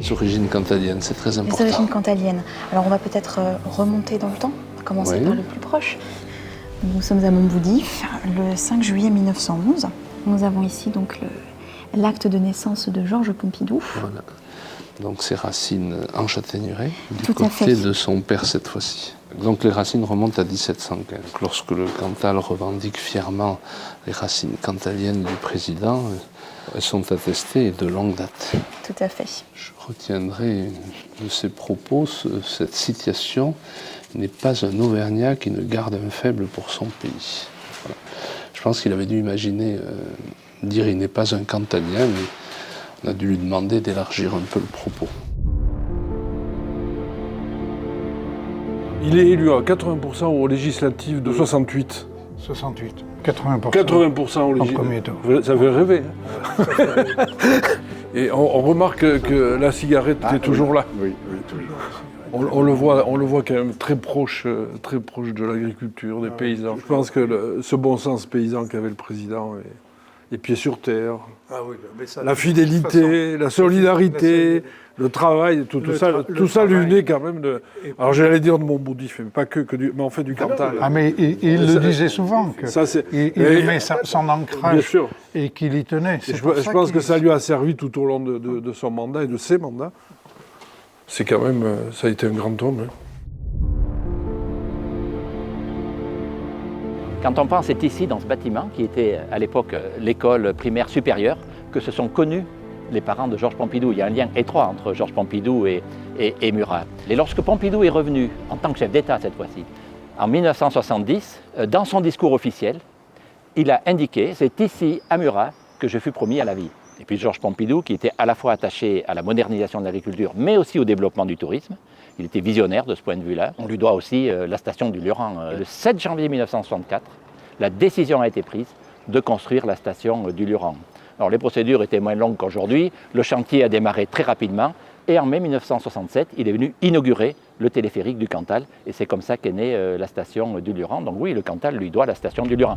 Les origines cantaliennes, c'est très important. Les origines cantaliennes. Alors on va peut-être remonter dans le temps, on va commencer par le plus proche. Nous sommes à Montboudy, le 5 juillet 1911. Nous avons ici donc l'acte de naissance de Georges Pompidou. Voilà. Donc ses racines en Châtaigneraie, du côté de son père cette fois-ci. Donc les racines remontent à 1715. Lorsque le Cantal revendique fièrement les racines cantaliennes du président, elles sont attestées de longue date. Tout à fait. Je retiendrai de ses propos cette citation: « n'est pas un Auvergnat qui ne garde un faible pour son pays ». Voilà. Je pense qu'il avait dû imaginer dire « il n'est pas un Cantalien », mais on a dû lui demander d'élargir un peu le propos. Il est élu à 80% aux législatives de 68. 68, 80%. 80% aux législatives. Ça fait rêver. Hein. Et on remarque que la cigarette est toujours là. Oui, toujours. On le voit quand même très proche de l'agriculture, des paysans. Je pense que ce bon sens paysan qu'avait le président, les pieds sur terre, la fidélité, la solidarité, le travail, tout ça lui venait quand même de... Alors j'allais dire de Montboudy, mais pas mais en fait du Cantal. Ah mais il le disait souvent, il aimait son ancrage et qu'il y tenait. Je pense que ça lui a servi tout au long de son mandat et de ses mandats. C'est quand même, ça a été un grand homme. Hein. Quand on pense, c'est ici, dans ce bâtiment, qui était à l'époque l'école primaire supérieure, que se sont connus les parents de Georges Pompidou. Il y a un lien étroit entre Georges Pompidou et Murat. Et lorsque Pompidou est revenu, en tant que chef d'État cette fois-ci, en 1970, dans son discours officiel, il a indiqué « c'est ici, à Murat, que je fus promis à la vie ». Et puis Georges Pompidou, qui était à la fois attaché à la modernisation de l'agriculture, mais aussi au développement du tourisme, il était visionnaire de ce point de vue-là. On lui doit aussi la station du Lurhan. Le 7 janvier 1964, la décision a été prise de construire la station du Lurhan. Alors les procédures étaient moins longues qu'aujourd'hui, le chantier a démarré très rapidement, et en mai 1967, il est venu inaugurer le téléphérique du Cantal, et c'est comme ça qu'est née la station du Lurhan. Donc oui, le Cantal lui doit la station du Lurhan.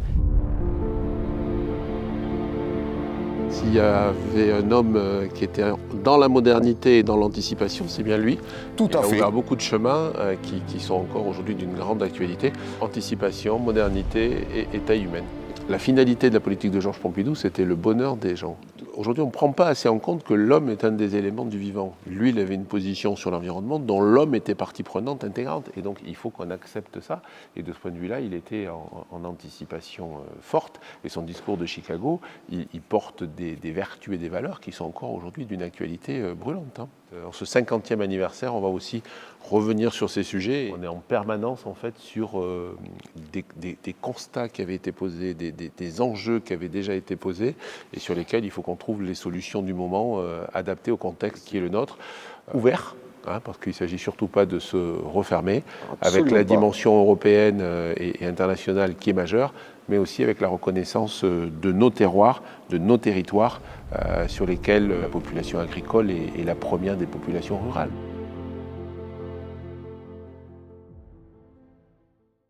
S'il y avait un homme qui était dans la modernité et dans l'anticipation, c'est bien lui. Tout à fait. Il a ouvert beaucoup de chemins qui sont encore aujourd'hui d'une grande actualité. Anticipation, modernité et taille humaine. La finalité de la politique de Georges Pompidou, c'était le bonheur des gens. Aujourd'hui, on ne prend pas assez en compte que l'homme est un des éléments du vivant. Lui, il avait une position sur l'environnement dont l'homme était partie prenante intégrante. Et donc, il faut qu'on accepte ça. Et de ce point de vue-là, il était en anticipation forte. Et son discours de Chicago, il porte des vertus et des valeurs qui sont encore aujourd'hui d'une actualité brûlante. Hein. En ce 50e anniversaire, on va aussi revenir sur ces sujets. On est en permanence, en fait, sur des constats qui avaient été posés, des enjeux qui avaient déjà été posés et sur lesquels il faut qu'on trouve les solutions du moment adaptées au contexte qui est le nôtre, ouvert. Hein, parce qu'il ne s'agit surtout pas de se refermer, avec la dimension européenne et internationale qui est majeure, mais aussi avec la reconnaissance de nos terroirs, de nos territoires, sur lesquels la population agricole est la première des populations rurales.